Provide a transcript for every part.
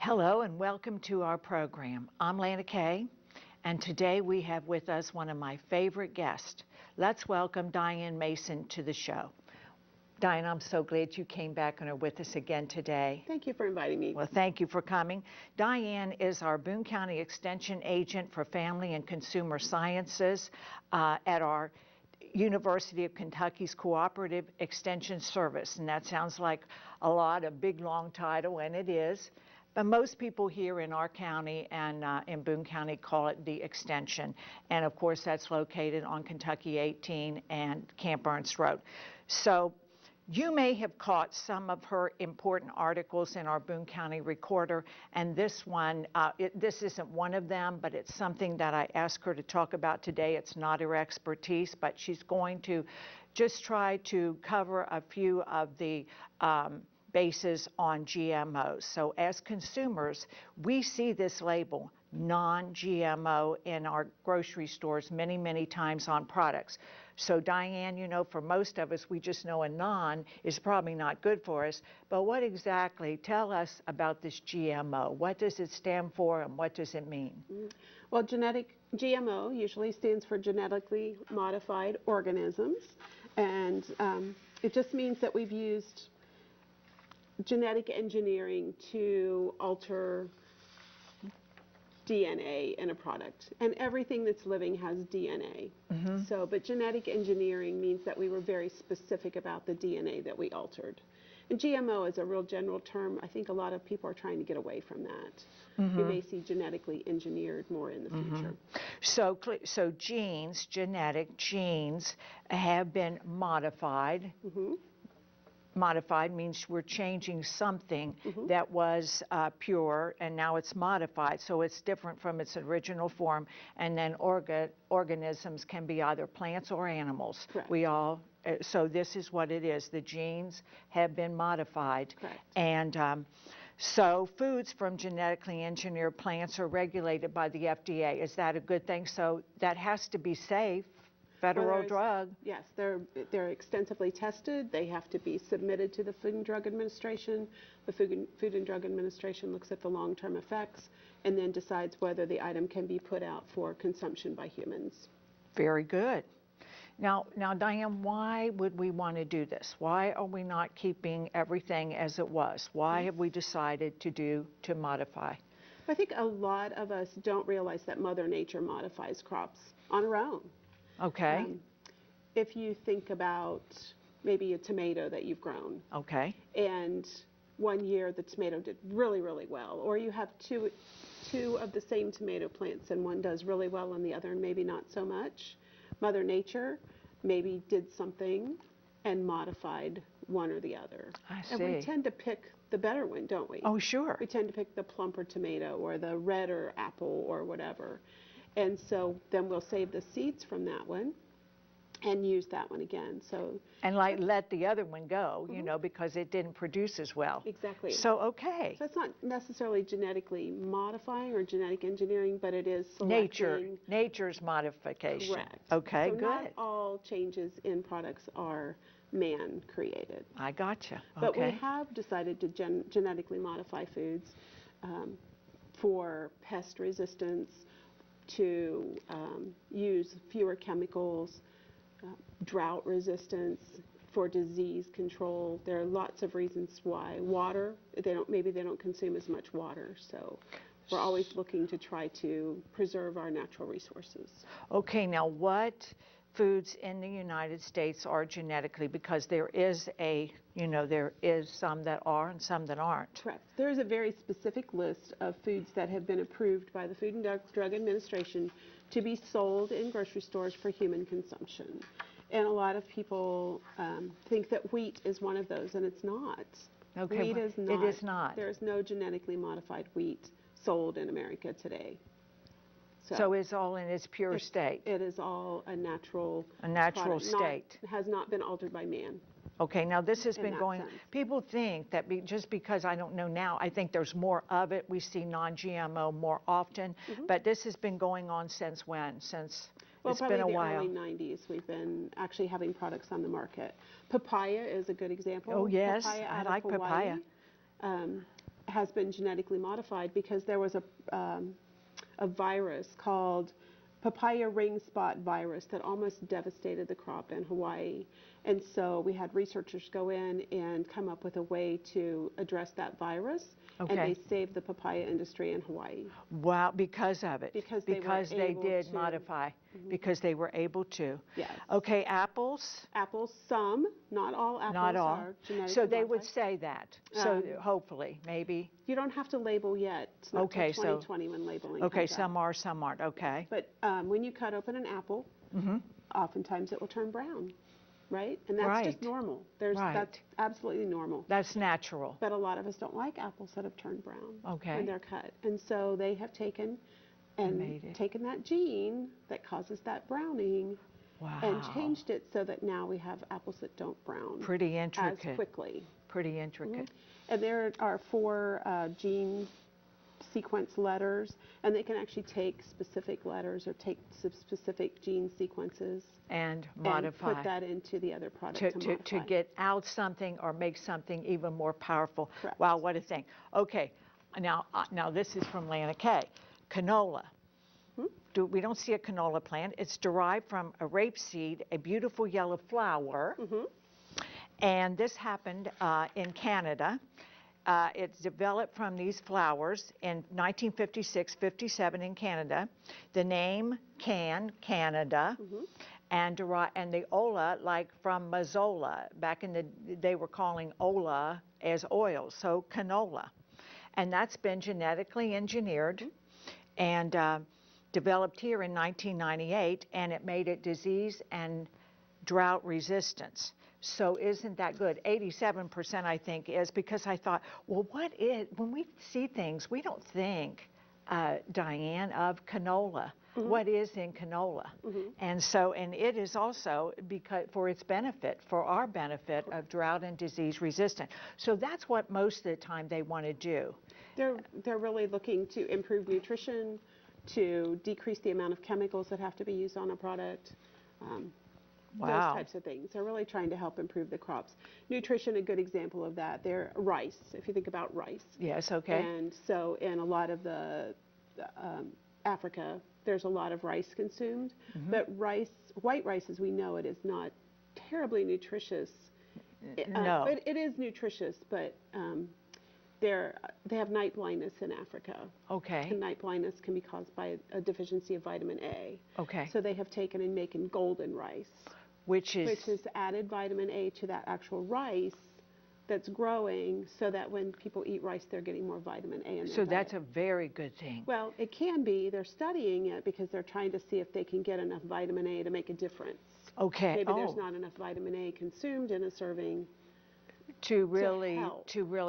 Hello and welcome to our program. I'm Lana Kay, and today we have with us one of my favorite guests. Let's welcome Diane Mason to the show. Diane, I'm so glad you came back and are with us again today. Thank you for inviting me. Well, thank you for coming. Diane is our Boone County Extension Agent for Family and Consumer Sciences at our University of Kentucky's Cooperative Extension Service. And that sounds like a big, long title, and it is. But most people here in our county and in Boone County call it the Extension. And of course, that's located on Kentucky 18 and Camp Ernst Road. So you may have caught some of her important articles in our Boone County Recorder, and this one, this isn't one of them, but it's something that I asked her to talk about today. It's not her expertise, but she's going to just try to cover a few of the bases on GMOs. So as consumers, we see this label, non-GMO, in our grocery stores many, many times on products. So Diane, you know, for most of us, we just know a non is probably not good for us, but what exactly, tell us about this GMO. What does it stand for and what does it mean? Well, GMO usually stands for genetically modified organisms, and it just means that we've used genetic engineering to alter DNA in a product, and everything that's living has DNA. So, but genetic engineering means that we were very specific about the DNA that we altered. And GMO is a real general term. I think a lot of people are trying to get away from that. We may see genetically engineered more in the future. So genes, genetic genes, have been modified. Modified means we're changing something that was pure and now it's modified, so it's different from its original form. And then organisms can be either plants or animals. Correct. So this is what it is. The genes have been modified. Correct. And so foods from genetically engineered plants are regulated by the FDA. Is that a good thing? So that has to be safe. Federal drug. Yes, they're extensively tested. They have to be submitted to the Food and Drug Administration. The Food and Drug Administration looks at the long-term effects and then decides whether the item can be put out for consumption by humans. Very good. Now, Diane, why would we want to do this? Why are we not keeping everything as it was? Why have we decided to modify? I think a lot of us don't realize that Mother Nature modifies crops on her own. Okay. If you think about maybe a tomato that you've grown. Okay. And one year the tomato did really, really well. Or you have two of the same tomato plants and one does really well and the other maybe not so much. Mother Nature maybe did something and modified one or the other. I see. And we tend to pick the better one, don't we? Oh, sure. We tend to pick the plumper tomato or the redder apple or whatever. And so then we'll save the seeds from that one and use that one again. So and like let the other one go, you know, because it didn't produce as well. Exactly. So okay. So it's not necessarily genetically modifying or genetic engineering, but it is selecting nature's modification. Correct. Okay, so good. Not all changes in products are man created. I gotcha. But we have decided to genetically modify foods for pest resistance, to use fewer chemicals, drought resistance, for disease control. There are lots of reasons why. Water, maybe they don't consume as much water, so we're always looking to try to preserve our natural resources. Okay, now what foods in the United States are genetically, because there is some that are and some that aren't. Correct. There is a very specific list of foods that have been approved by the Food and Drug Administration to be sold in grocery stores for human consumption. And a lot of people think that wheat is one of those, and it's not. Okay, wheat is not. It is not. There is no genetically modified wheat sold in America today. So it's all in its pure state. It is all a natural state. It has not been altered by man. Okay, now this has been going, people think that just because, I don't know now, I think there's more of it. We see non-GMO more often, but this has been going on since when? It's been a while. Well, probably the early 90s we've been actually having products on the market. Papaya is a good example. Oh yes, papaya I like papaya. has been genetically modified because there was a virus called papaya ring spot virus that almost devastated the crop in Hawaii. And so we had researchers go in and come up with a way to address that virus. Okay. And they saved the papaya industry in Hawaii. Wow, because of it. Because they did modify. Because they were able to. Yes. Okay, apples? Apples, some, not all apples Not all. are genetically So they modified. would say that. So hopefully, maybe. You don't have to label yet. It's not Okay, till 2020 when labeling okay, comes some out. are, some aren't. Okay. But when you cut open an apple, oftentimes it will turn brown, right? And that's Right. just normal. Right. That's absolutely normal. That's natural. But a lot of us don't like apples that have turned brown Okay. when they're cut. And so they have taken that gene that causes that browning Wow. and changed it so that now we have apples that don't brown Pretty intricate. as quickly. Pretty intricate. And there are 4 gene sequence letters, and they can actually take specific letters or take specific gene sequences And modify. and put that into the other product to to modify. get out something or make something even more powerful. Correct. Wow, what a thing. Okay, now this is from Lana K. Canola. We don't see a canola plant. It's derived from a rapeseed, a beautiful yellow flower. And this happened in Canada. It's developed from these flowers in 1956-57 in Canada. The name Canada, and the ola, like from Mazola. Back in they were calling ola as oil, so canola. And that's been genetically engineered and developed here in 1998, and it made it disease and drought resistance. So isn't that good? 87% I think is, because I thought, well, when we see things, we don't think, Diane, of canola. What is in canola? And it is also because for its benefit, for our benefit of drought and disease resistant. So that's what most of the time they want to do. They're really looking to improve nutrition, to decrease the amount of chemicals that have to be used on a product. Those types of things. They're really trying to help improve the crops. Nutrition, a good example of that. They're rice, if you think about rice. Yes, okay. And so in a lot of the Africa, there's a lot of rice consumed. But white rice as we know it is not terribly nutritious. No. It is nutritious, but they have night blindness in Africa. Okay. And night blindness can be caused by a deficiency of vitamin A. Okay. So they have taken and making golden rice. Which is added vitamin A to that actual rice that's growing, so that when people eat rice, they're getting more vitamin A in their So diet. that's a very good thing. Well, it can be. They're studying it because they're trying to see if they can get enough vitamin A to make a difference. Okay. Maybe there's not enough vitamin A consumed in a serving to really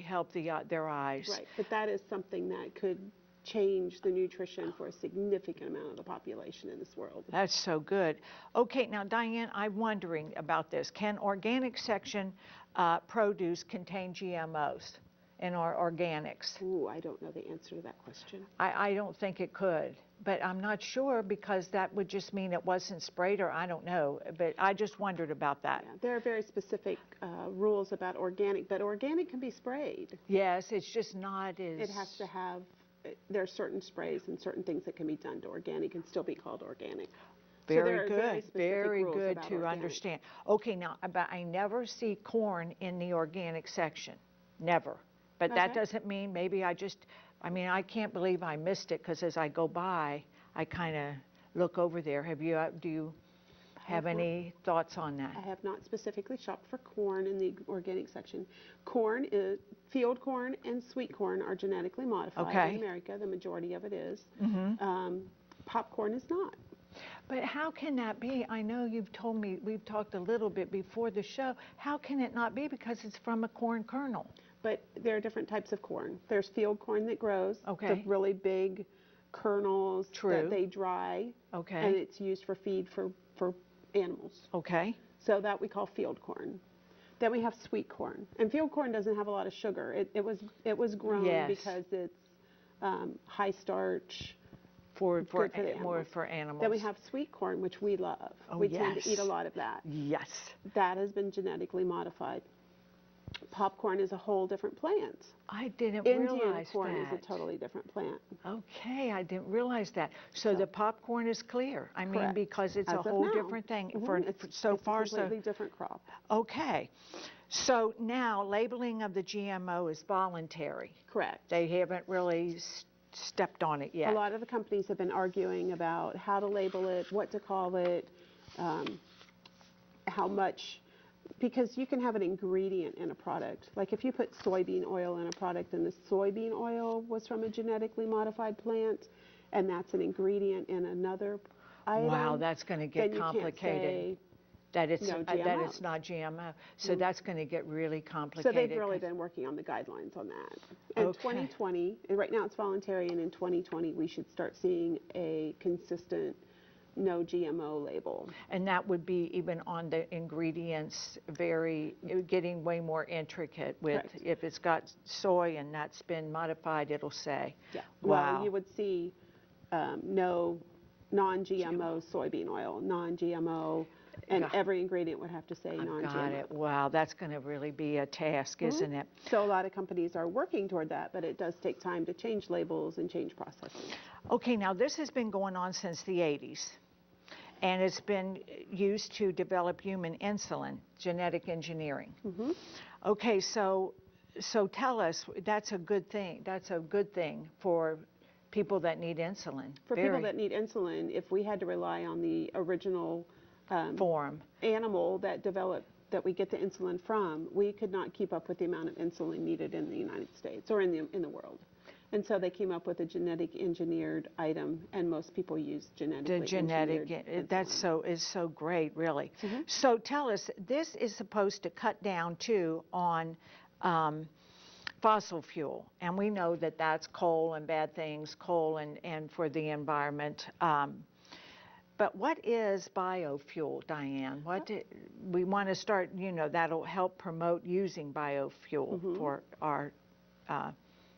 help their eyes. Right, but that is something that could change the nutrition for a significant amount of the population in this world. That's so good. Okay, now Diane, I'm wondering about this. Can organic section produce contain GMOs in our organics? Ooh, I don't know the answer to that question. I don't think it could, but I'm not sure, because that would just mean it wasn't sprayed, or I don't know, but I just wondered about that. Yeah, there are very specific rules about organic, but organic can be sprayed. Yes, it's just not as... It has to have, there are certain sprays and certain things that can be done to organic and still be called organic. Very good, very rules good about to organic. understand. Okay, now, but I never see corn in the organic section, never. But that doesn't mean, maybe I can't believe I missed it, because as I go by, I kind of look over there. Do you have any thoughts on that? I have not specifically shopped for corn in the organic section. Field corn and sweet corn are genetically modified in America. The majority of it is. Popcorn is not. But how can that be? I know you've told me, we've talked a little bit before the show. How can it not be? Because it's from a corn kernel. But there are different types of corn. There's field corn that grows. Okay. The really big kernels that they dry. Okay. And it's used for feed for animals. Okay. So that we call field corn. Then we have sweet corn. And field corn doesn't have a lot of sugar. It was grown because it's high starch. More for animals. Then we have sweet corn, which we love. We tend to eat a lot of that. Yes. That has been genetically modified. Popcorn is a whole different plant. I didn't Indian realize corn is a that. totally different plant. Okay, I didn't realize that. So the popcorn is clear. I mean, Correct. because it's As a of whole now. different thing It's so far. a completely different crop. Okay. So now labeling of the GMO is voluntary. Correct. They haven't really stepped on it yet. A lot of the companies have been arguing about how to label it, what to call it, how much, because you can have an ingredient in a product. Like if you put soybean oil in a product and the soybean oil was from a genetically modified plant, and that's an ingredient in another item. Wow, that's going to get complicated. That it's not GMO. So that's going to get really complicated. So they've really been working on the guidelines on that. In 2020, and right now it's voluntary, and in 2020 we should start seeing a consistent no GMO label. And that would be even on the ingredients, getting way more intricate with, Correct. If it's got soy and that's been modified, it'll say. Yeah. Wow. Well, you would see no non-GMO soybean oil, non-GMO, and every ingredient would have to say non-GMO. Got it. Wow, that's going to really be a task, isn't it? So a lot of companies are working toward that, but it does take time to change labels and change processes. Okay, now this has been going on since the 80s. And it's been used to develop human insulin, genetic engineering. Okay, so tell us, that's a good thing. That's a good thing for people that need insulin. For people that need insulin, if we had to rely on the original form animal that we get the insulin from, we could not keep up with the amount of insulin needed in the United States or in the world. And so they came up with a genetic engineered item, and most people use genetically engineered insulin. Is so great, really. So tell us, this is supposed to cut down too on fossil fuel, and we know that that's coal and bad things, coal and for the environment. But what is biofuel, Diane? We want to start, that'll help promote using biofuel for our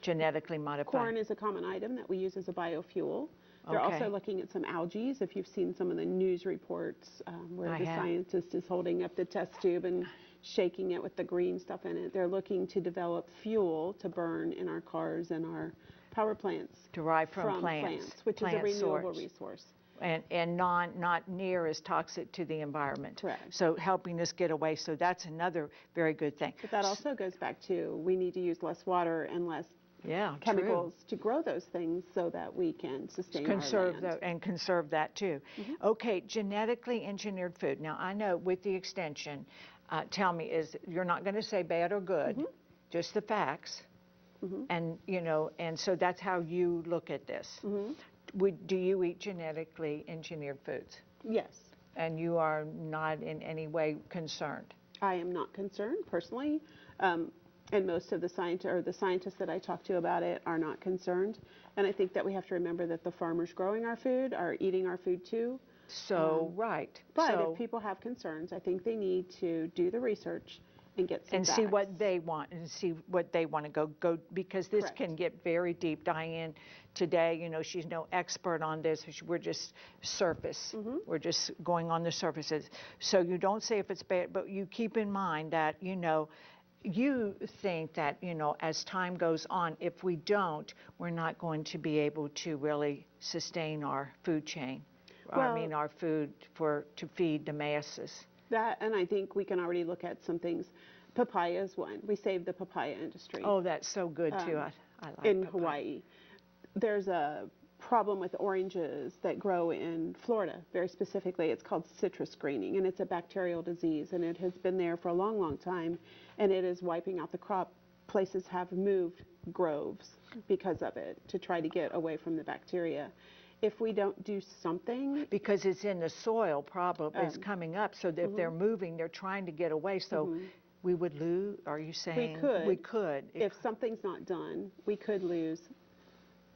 genetically modified. Corn is a common item that we use as a biofuel. They're also looking at some algae. If you've seen some of the news reports where the scientist is holding up the test tube and shaking it with the green stuff in it, they're looking to develop fuel to burn in our cars and our power plants. Derived from plants, which is a renewable resource. And not near as toxic to the environment. Correct. So helping us get away. So that's another very good thing. But that also goes back to we need to use less water and less chemicals to grow those things so that we can sustain our land. And conserve that too. Okay, genetically engineered food. Now I know with the extension, tell me, you're not going to say bad or good, just the facts. And and so that's how you look at this. Do you eat genetically engineered foods? Yes. And you are not in any way concerned? I am not concerned personally, and most of the scientists that I talk to about it are not concerned. And I think that we have to remember that the farmers growing our food are eating our food too. So But if people have concerns, I think they need to do the research and get some facts. See what they want and see what they want to go because this can get very deep. Diane today, she's no expert on this. We're just surface. We're just going on the surfaces. So you don't say if it's bad, but you keep in mind that you think that as time goes on, if we don't, we're not going to be able to really sustain our food chain. Our food to feed the masses. That, and I think we can already look at some things. Papaya is one. We saved the papaya industry. Oh, that's so good too. I like in papaya. Hawaii. There's a problem with oranges that grow in Florida, very specifically. It's called citrus greening, and it's a bacterial disease, and it has been there for a long, long time, and it is wiping out the crop. Places have moved groves because of it to try to get away from the bacteria. If we don't do something... Because it's in the soil, probably, it's coming up, so that if they're moving, they're trying to get away, so we would lose, are you saying? We could. If something's not done, we could lose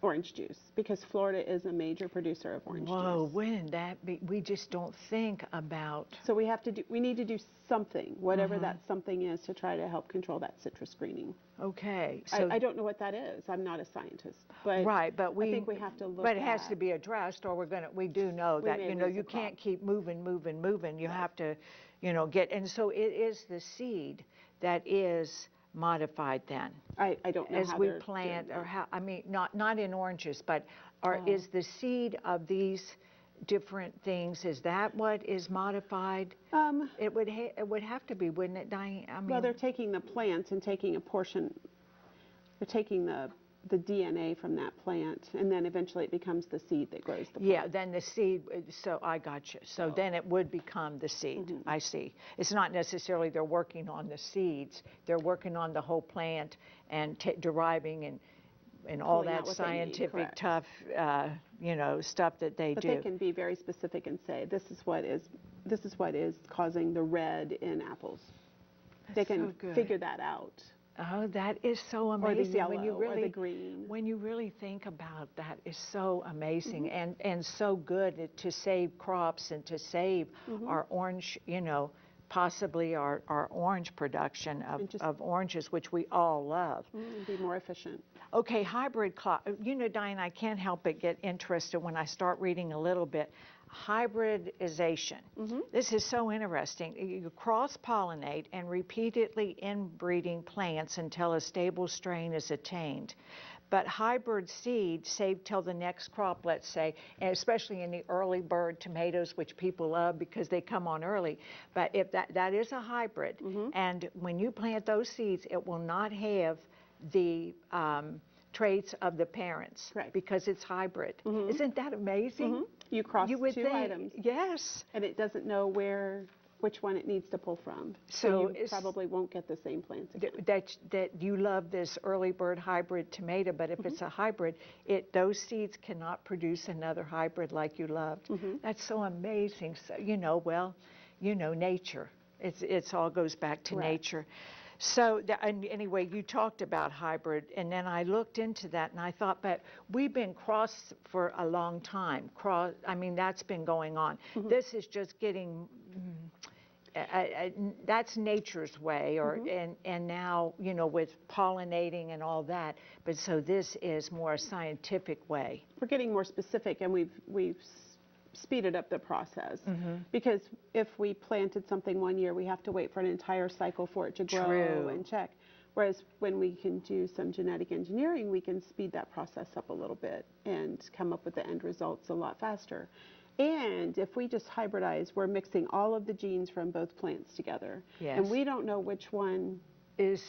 orange juice, because Florida is a major producer of orange juice. Whoa, wouldn't that be? We just don't think about... So we need to do something, whatever that something is, to try to help control that citrus greening. Okay. So I don't know what that is. I'm not a scientist. But I think we have to look But it has to be addressed, or we do know that, you can't keep moving. You have to, get, and so it is the seed that is modified then? I don't know As how we they're plant, doing or that. how, I mean, not in oranges, but Oh. is the seed of these different things, is that what is modified? It would have to be, wouldn't it, Diane? I mean, Well, they're taking the plants and taking a portion, they're taking the DNA from that plant, and then eventually it becomes the seed that grows the plant. yeah, then the seed, so I got you. So then it would become the seed. I see. It's not necessarily they're working on the seeds, they're working on the whole plant and deriving and all Pulling out that what they need, scientific correct. tough, stuff that they But do. they can be very specific and say, this is what is causing the red in apples. They can so good. figure that out. Oh, that is so Or amazing. the yellow, when you really, or the green. When you really think about that, is so amazing and so good to save crops and to save our orange, possibly our orange production of oranges, which we all love. And be more efficient. Okay, hybrid crop. Diane, I can't help but get interested when I start reading a little bit. Hybridization. This is so interesting. You cross-pollinate and repeatedly inbreeding plants until a stable strain is attained. But hybrid seed saved till the next crop, let's say, and especially in the early bird tomatoes, which people love because they come on early. But if that is a hybrid, and when you plant those seeds, it will not have the traits of the parents. Correct. Because it's hybrid. Isn't that amazing? You cross You would two think, items, yes. and it doesn't know which one it needs to pull from. So you probably won't get the same plants again. That you love this early bird hybrid tomato, but if it's a hybrid, those seeds cannot produce another hybrid like you loved. That's so amazing. So, nature. It's all goes back to Correct. nature. So anyway, you talked about hybrid, and then I looked into that, and I thought, but we've been crossed for a long time. That's been going on. This is just getting. That's nature's way, and now with pollinating and all that. But so this is more a scientific way. We're getting more specific, and we've speeded up the process, because if we planted something one year, we have to wait for an entire cycle for it to grow True. and check. Whereas when we can do some genetic engineering, we can speed that process up a little bit and come up with the end results a lot faster. And if we just hybridize, we're mixing all of the genes from both plants together. Yes. And we don't know which one Is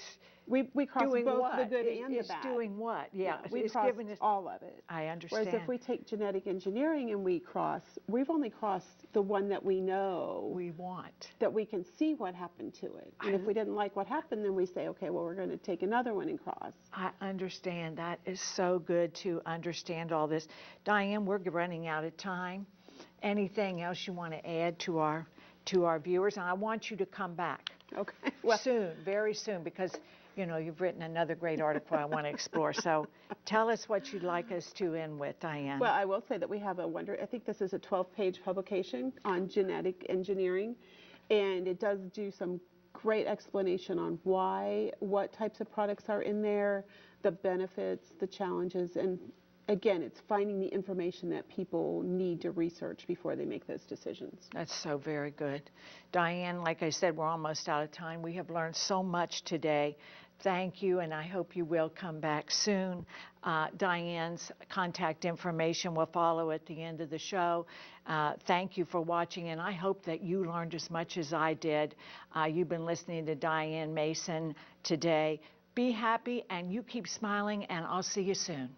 we cross doing both what? the good and the It's bad. doing what? Yeah, We it's cross giving us. all of it. I understand. Whereas if we take genetic engineering and we cross, we've only crossed the one that we know we want. that we can see what happened to it. And if we didn't like what happened, then we say, okay, well, we're going to take another one and cross. I understand. That is so good to understand all this. Diane, we're running out of time. Anything else you want to add to our viewers? And I want you to come back. Okay. Well, Soon, very soon, because you've written another great article I want to explore. So tell us what you'd like us to end with, Diane. well, I will say that we have I think this is a 12-page publication on genetic engineering, and it does do some great explanation on what types of products are in there, the benefits, the challenges, and again, it's finding the information that people need to research before they make those decisions. That's so very good. Diane, like I said, we're almost out of time. We have learned so much today. Thank you, and I hope you will come back soon. Diane's contact information will follow at the end of the show. Thank you for watching, and I hope that you learned as much as I did. You've been listening to Diane Mason today. Be happy, and you keep smiling, and I'll see you soon.